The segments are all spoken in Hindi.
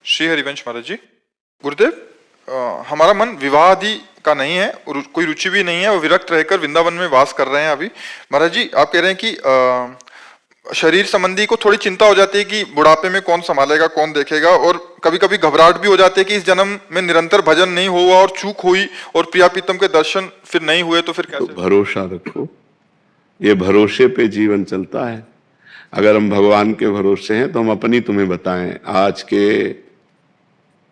श्री हरिवंश महाराज जी। गुरुदेव, हमारा मन विवाह आदि का नहीं है और कोई रुचि भी नहीं है और विरक्त रहकर वृंदावन में वास कर रहे हैं अभी। महाराज जी, आप कह रहे हैं कि शरीर संबंधी को थोड़ी चिंता हो जाती है कि बुढ़ापे में कौन संभालेगा, कौन देखेगा, और कभी कभी घबराहट भी हो जाती है कि इस जन्म में निरंतर भजन नहीं हुआ और चूक हुई और प्रिया प्रीतम के दर्शन फिर नहीं हुए तो फिर कैसे? तो भरोसा रखो, ये भरोसे पे जीवन चलता है। अगर हम भगवान के भरोसे हैं तो हम अपनी तुम्हें बताएं, आज के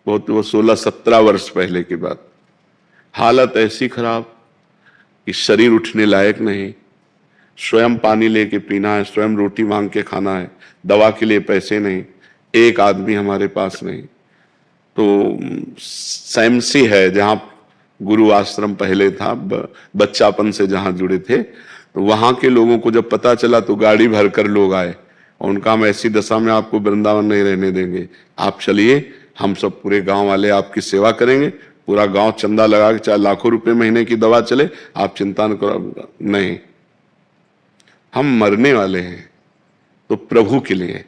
बहुत वो 16-17 वर्ष पहले की बात, हालत ऐसी खराब कि शरीर उठने लायक नहीं, स्वयं पानी लेके पीना है, स्वयं रोटी मांग के खाना है, दवा के लिए पैसे नहीं, एक आदमी हमारे पास नहीं। तो सैमसी है जहाँ गुरु आश्रम पहले था, बच्चापन से जहाँ जुड़े थे, तो वहां के लोगों को जब पता चला तो गाड़ी भरकर लोग आए और उनका हम ऐसी दशा में आपको वृंदावन नहीं रहने देंगे, आप चलिए, हम सब पूरे गांव वाले आपकी सेवा करेंगे, पूरा गांव चंदा लगा के चाहे लाखों रुपए महीने की दवा चले, आप चिंता न करो। नहीं, हम मरने वाले हैं तो प्रभु के लिए,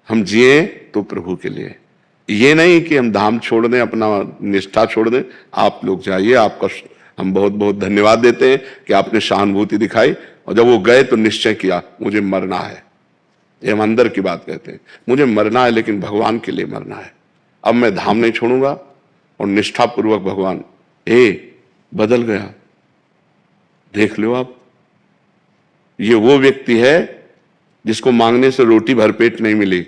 हम जिए तो प्रभु के लिए। ये नहीं कि हम धाम छोड़ दें, अपना निष्ठा छोड़ दें। आप लोग जाइए, आपका हम बहुत बहुत धन्यवाद देते हैं कि आपने सहानुभूति दिखाई, और जब वो गए तो निश्चय किया मुझे मरना है। ये हम अंदर की बात कहते हैं, मुझे मरना है लेकिन भगवान के लिए मरना है। अब मैं धाम नहीं छोड़ूंगा, और निष्ठा पूर्वक भगवान बदल गया। देख लो आप, ये वो व्यक्ति है जिसको मांगने से रोटी भरपेट नहीं मिली।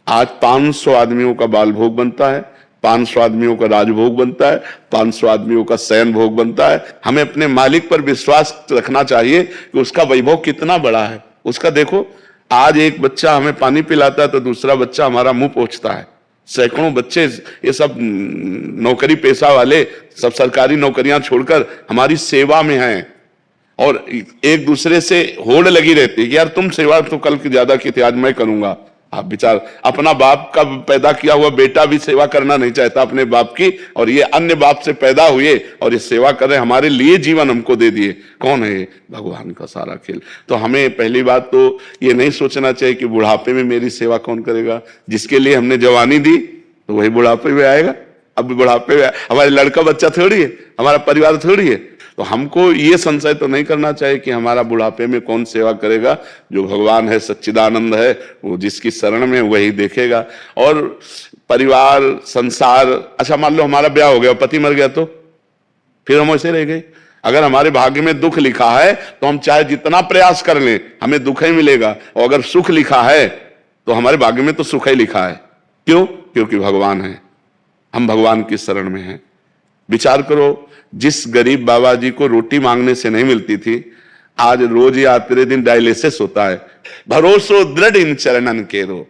आज 500 आदमियों का बाल भोग बनता है, 500 आदमियों का राजभोग बनता है, 500 आदमियों का शयन भोग बनता है। हमें अपने मालिक पर विश्वास रखना चाहिए कि उसका वैभव कितना बड़ा है। उसका देखो, आज एक बच्चा हमें पानी पिलाता है तो दूसरा बच्चा हमारा मुंह पोंछता है। सैकड़ों बच्चे, ये सब नौकरी पेशा वाले, सब सरकारी नौकरियां छोड़कर हमारी सेवा में हैं, और एक दूसरे से होड़ लगी रहती है कि यार तुम सेवा तो कल की ज्यादा की थी, आज मैं करूंगा। आप विचार, अपना बाप का पैदा किया हुआ बेटा भी सेवा करना नहीं चाहता अपने बाप की, और ये अन्य बाप से पैदा हुए और ये सेवा कर रहे, हमारे लिए जीवन हमको दे दिए। कौन है? भगवान का सारा खेल। तो हमें पहली बात तो ये नहीं सोचना चाहिए कि बुढ़ापे में मेरी सेवा कौन करेगा। जिसके लिए हमने जवानी दी तो वही बुढ़ापे में आएगा। अब बुढ़ापे में हमारे लड़का बच्चा थोड़ी है, हमारा परिवार थोड़ी है। तो हमको ये संशय तो नहीं करना चाहिए कि हमारा बुढ़ापे में कौन सेवा करेगा। जो भगवान है, सच्चिदानंद है, वो जिसकी शरण में वही देखेगा। और परिवार, संसार, अच्छा मान लो हमारा ब्याह हो गया, पति मर गया तो फिर हम ऐसे रह गए। अगर हमारे भाग्य में दुख लिखा है तो हम चाहे जितना प्रयास कर लें हमें दुख ही मिलेगा, और अगर सुख लिखा है तो हमारे भाग्य में तो सुख ही लिखा है। क्यों? क्योंकि भगवान है, हम भगवान की शरण में हैं। विचार करो, जिस गरीब बाबा जी को रोटी मांगने से नहीं मिलती थी, आज रोज या तेरे दिन डायलिसिस होता है। भरोसो दृढ़ इन चरणन केरो,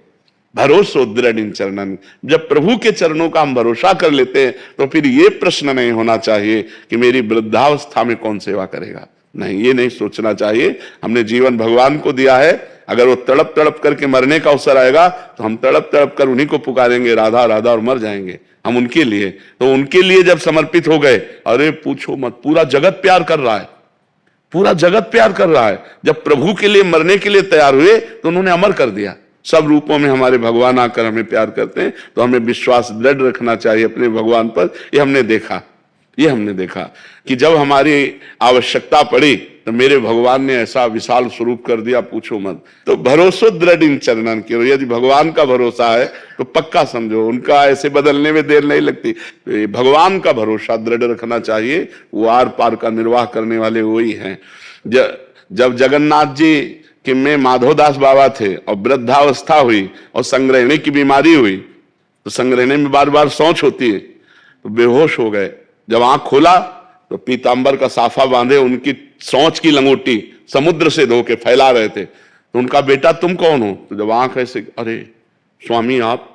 भरोसो दृढ़ इन चरणन। जब प्रभु के चरणों का हम भरोसा कर लेते हैं तो फिर ये प्रश्न नहीं होना चाहिए कि मेरी वृद्धावस्था में कौन सेवा करेगा। नहीं, ये नहीं सोचना चाहिए। हमने जीवन भगवान को दिया है, अगर वो तड़प तड़प करके मरने का अवसर आएगा तो हम तड़प तड़प कर उन्हीं को पुकारेंगे, राधा राधा, और मर जाएंगे हम उनके लिए। तो उनके लिए जब समर्पित हो गए, अरे पूछो मत, पूरा जगत प्यार कर रहा है, पूरा जगत प्यार कर रहा है। जब प्रभु के लिए मरने के लिए तैयार हुए तो उन्होंने अमर कर दिया। सब रूपों में हमारे भगवान आकर हमें प्यार करते हैं, तो हमें विश्वास दृढ़ रखना चाहिए अपने भगवान पर। ये हमने देखा कि जब हमारी आवश्यकता पड़ी तो मेरे भगवान ने ऐसा विशाल स्वरूप कर दिया, पूछो मत। तो भरोसो दृढ़ इन चरणन की, यदि भगवान का भरोसा है तो पक्का समझो उनका ऐसे बदलने में देर नहीं लगती। तो भगवान का भरोसा दृढ़ रखना चाहिए, वो आर पार का निर्वाह करने वाले वही हैं। जब जगन्नाथ जी कि में माधवदास बाबा थे और वृद्धावस्था हुई और संग्रहणी की बीमारी हुई, तो संग्रहणी में बार बार शौच होती है, तो बेहोश हो गए। जब आंख खोला तो पीतांबर का साफा बांधे उनकी शौच की लंगोटी समुद्र से धो के फैला रहे थे। तो उनका बेटा तुम कौन हो? तो जब आंख ऐसे, अरे स्वामी आप,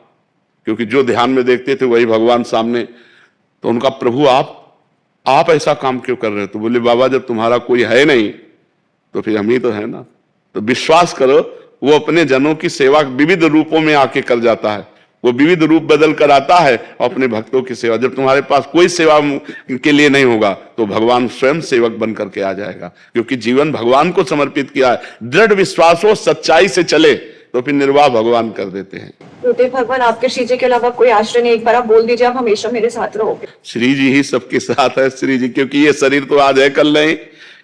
क्योंकि जो ध्यान में देखते थे वही भगवान सामने। तो उनका प्रभु आप ऐसा काम क्यों कर रहे हो? तो बोले बाबा जब तुम्हारा कोई है नहीं तो फिर हम ही तो है ना। तो विश्वास करो, वो अपने जनों की सेवा विविध रूपों में आके कर जाता है, वो विविध रूप बदल कर आता है और अपने भक्तों की सेवा। जब तुम्हारे पास कोई सेवा के लिए नहीं होगा तो भगवान स्वयं सेवक बन करके आ जाएगा, क्योंकि जीवन भगवान को समर्पित किया है। दृढ़ विश्वास हो, सच्चाई से चले, तो फिर निर्वाह भगवान कर देते हैं। गुरुदेव भगवान आपके श्री जी के अलावा कोई आश्रय नहीं, एक बार आप बोल दीजिए आप हमेशा मेरे साथ रहोगे। श्री जी ही सबके साथ है, श्री जी, क्योंकि ये शरीर तो आज है कल नहीं,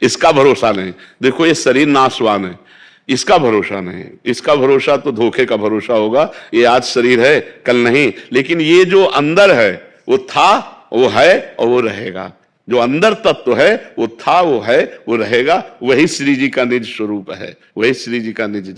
इसका भरोसा नहीं। देखो ये शरीर नाशवान है, इसका भरोसा नहीं, इसका भरोसा तो धोखे का भरोसा होगा। ये आज शरीर है कल नहीं, लेकिन ये जो अंदर है वो था, वो है और वो रहेगा। जो अंदर तत्व है वो था, वो है, वो रहेगा। वही श्री जी का निज स्वरूप है, वही श्री जी का निज